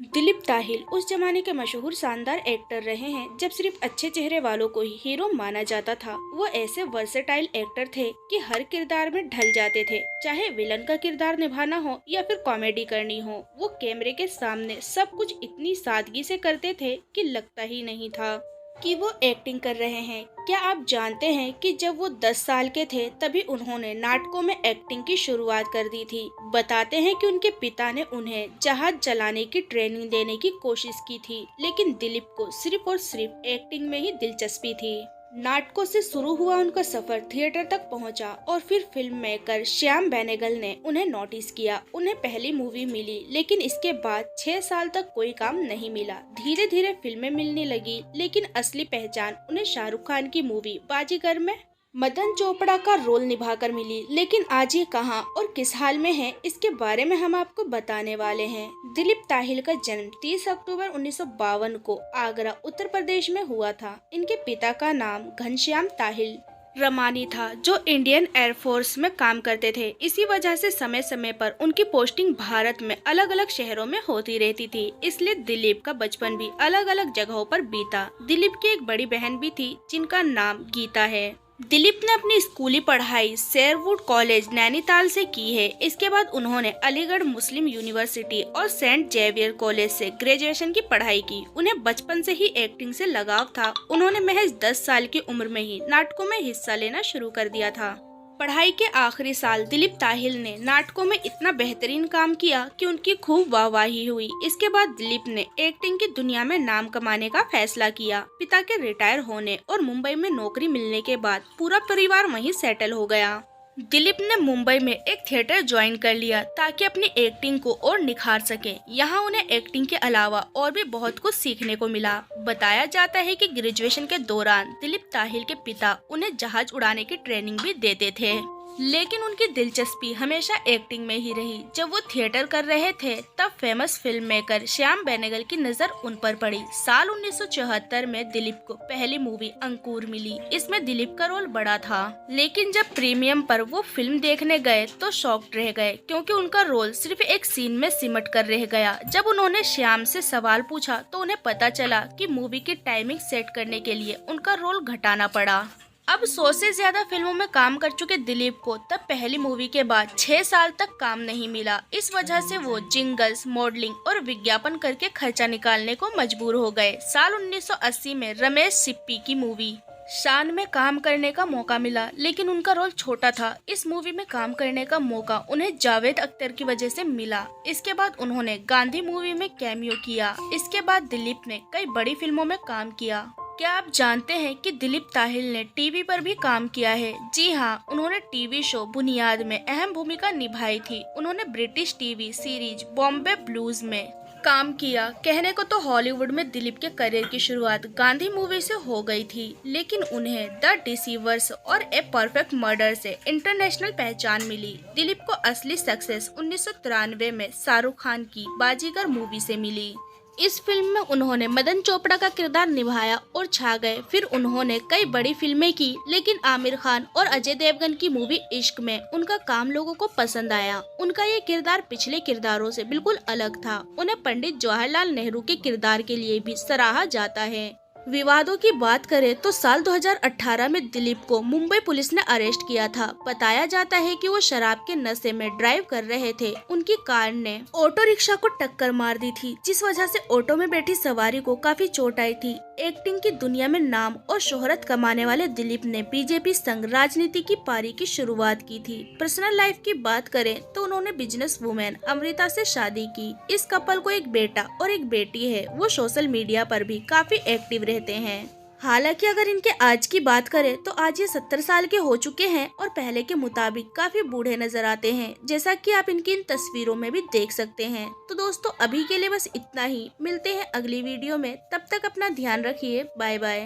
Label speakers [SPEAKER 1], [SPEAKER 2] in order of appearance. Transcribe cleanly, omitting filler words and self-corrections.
[SPEAKER 1] दिलीप ताहिल उस जमाने के मशहूर शानदार एक्टर रहे हैं जब सिर्फ अच्छे चेहरे वालों को ही हीरो माना जाता था। वो ऐसे वर्सेटाइल एक्टर थे कि हर किरदार में ढल जाते थे, चाहे विलन का किरदार निभाना हो या फिर कॉमेडी करनी हो। वो कैमरे के सामने सब कुछ इतनी सादगी से करते थे कि लगता ही नहीं था कि वो एक्टिंग कर रहे हैं। क्या आप जानते हैं कि जब वो 10 साल के थे तभी उन्होंने नाटकों में एक्टिंग की शुरुआत कर दी थी। बताते हैं कि उनके पिता ने उन्हें जहाज चलाने की ट्रेनिंग देने की कोशिश की थी, लेकिन दिलीप को सिर्फ और सिर्फ एक्टिंग में ही दिलचस्पी थी। नाटकों से शुरू हुआ उनका सफर थिएटर तक पहुंचा और फिर फिल्म मेकर श्याम बेनेगल ने उन्हें नोटिस किया। उन्हें पहली मूवी मिली, लेकिन इसके बाद 6 साल तक कोई काम नहीं मिला। धीरे धीरे फिल्में मिलने लगी, लेकिन असली पहचान उन्हें शाहरुख खान की मूवी बाजीगर में मदन चोपड़ा का रोल निभाकर मिली। लेकिन आज ये कहां और किस हाल में है, इसके बारे में हम आपको बताने वाले हैं। दिलीप ताहिल का जन्म 30 अक्टूबर 1952 को आगरा उत्तर प्रदेश में हुआ था। इनके पिता का नाम घनश्याम ताहिल रमानी था, जो इंडियन एयरफोर्स में काम करते थे। इसी वजह से समय समय पर उनकी पोस्टिंग भारत में अलग अलग शहरों में होती रहती थी, इसलिए दिलीप का बचपन भी अलग अलग जगहों पर बीता। दिलीप की एक बड़ी बहन भी थी जिनका नाम गीता है। दिलीप ने अपनी स्कूली पढ़ाई शेरवुड कॉलेज नैनीताल से की है। इसके बाद उन्होंने अलीगढ़ मुस्लिम यूनिवर्सिटी और सेंट जेवियर कॉलेज से ग्रेजुएशन की पढ़ाई की। उन्हें बचपन से ही एक्टिंग से लगाव था। उन्होंने महज 10 साल की उम्र में ही नाटकों में हिस्सा लेना शुरू कर दिया था। पढ़ाई के आखिरी साल दिलीप ताहिल ने नाटकों में इतना बेहतरीन काम किया कि उनकी खूब वाहवाही हुई। इसके बाद दिलीप ने एक्टिंग की दुनिया में नाम कमाने का फैसला किया। पिता के रिटायर होने और मुंबई में नौकरी मिलने के बाद पूरा परिवार वहीं सेटल हो गया। दिलीप ने मुंबई में एक थिएटर ज्वाइन कर लिया ताकि अपनी एक्टिंग को और निखार सके। यहाँ उन्हें एक्टिंग के अलावा और भी बहुत कुछ सीखने को मिला। बताया जाता है कि ग्रेजुएशन के दौरान दिलीप ताहिल के पिता उन्हें जहाज उड़ाने की ट्रेनिंग भी देते थे, लेकिन उनकी दिलचस्पी हमेशा एक्टिंग में ही रही। जब वो थिएटर कर रहे थे तब famous film maker Shyam Benegal की नजर उन पर पड़ी। साल 1974 में दिलीप को पहली मूवी अंकुर मिली। इसमें दिलीप का रोल बड़ा था, लेकिन जब प्रीमियम पर वो फिल्म देखने गए तो शॉक्ड रह गए, क्योंकि उनका रोल सिर्फ एक सीन में सिमट कर रह गया। जब उन्होंने श्याम से सवाल पूछा तो उन्हें पता चला कि मूवी की टाइमिंग सेट करने के लिए उनका रोल घटाना पड़ा। अब 100 से ज्यादा फिल्मों में काम कर चुके दिलीप को तब पहली मूवी के बाद 6 साल तक काम नहीं मिला। इस वजह से वो जिंगल्स, मॉडलिंग और विज्ञापन करके खर्चा निकालने को मजबूर हो गए। साल 1980 में रमेश सिप्पी की मूवी शान में काम करने का मौका मिला, लेकिन उनका रोल छोटा था। इस मूवी में काम करने का मौका उन्हें जावेद अख्तर की वजह से मिला। इसके बाद उन्होंने गांधी मूवी में कैमियो किया। इसके बाद दिलीप ने कई बड़ी फिल्मों में काम किया। क्या आप जानते हैं कि दिलीप ताहिल ने टीवी पर भी काम किया है? जी हाँ, उन्होंने टीवी शो बुनियाद में अहम भूमिका निभाई थी। उन्होंने British TV series Bombay blues में काम किया। कहने को तो हॉलीवुड में दिलीप के करियर की शुरुआत गांधी मूवी से हो गई थी, लेकिन उन्हें द डिसीवर्स और ए परफेक्ट मर्डर से इंटरनेशनल पहचान मिली। दिलीप को असली सक्सेस 1993 में शाहरुख खान की बाजीगर मूवी से मिली। इस फिल्म में उन्होंने मदन चोपड़ा का किरदार निभाया और छा गए। फिर उन्होंने कई बड़ी फिल्में की, लेकिन आमिर खान और अजय देवगन की मूवी इश्क में उनका काम लोगों को पसंद आया। उनका ये किरदार पिछले किरदारों से बिल्कुल अलग था। उन्हें पंडित जवाहरलाल नेहरू के किरदार के लिए भी सराहा जाता है। विवादों की बात करें तो साल 2018 में दिलीप को मुंबई पुलिस ने अरेस्ट किया था। बताया जाता है कि वो शराब के नशे में ड्राइव कर रहे थे। उनकी कार ने ऑटो रिक्शा को टक्कर मार दी थी, जिस वजह से ऑटो में बैठी सवारी को काफी चोट आई थी। एक्टिंग की दुनिया में नाम और शोहरत कमाने वाले दिलीप ने बीजेपी संग राजनीति की पारी की शुरुआत की थी। पर्सनल लाइफ की बात करें तो उन्होंने बिजनेस वुमेन अमृता से शादी की। इस कपल को एक बेटा और एक बेटी है। वो सोशल मीडिया पर भी काफी एक्टिव रहते हैं। हालांकि अगर इनके आज की बात करें तो आज ये 70 साल के हो चुके हैं और पहले के मुताबिक काफी बूढ़े नजर आते हैं, जैसा कि आप इनकी इन तस्वीरों में भी देख सकते हैं। तो दोस्तों, अभी के लिए बस इतना ही। मिलते हैं अगली वीडियो में, तब तक अपना ध्यान रखिए। Bye bye.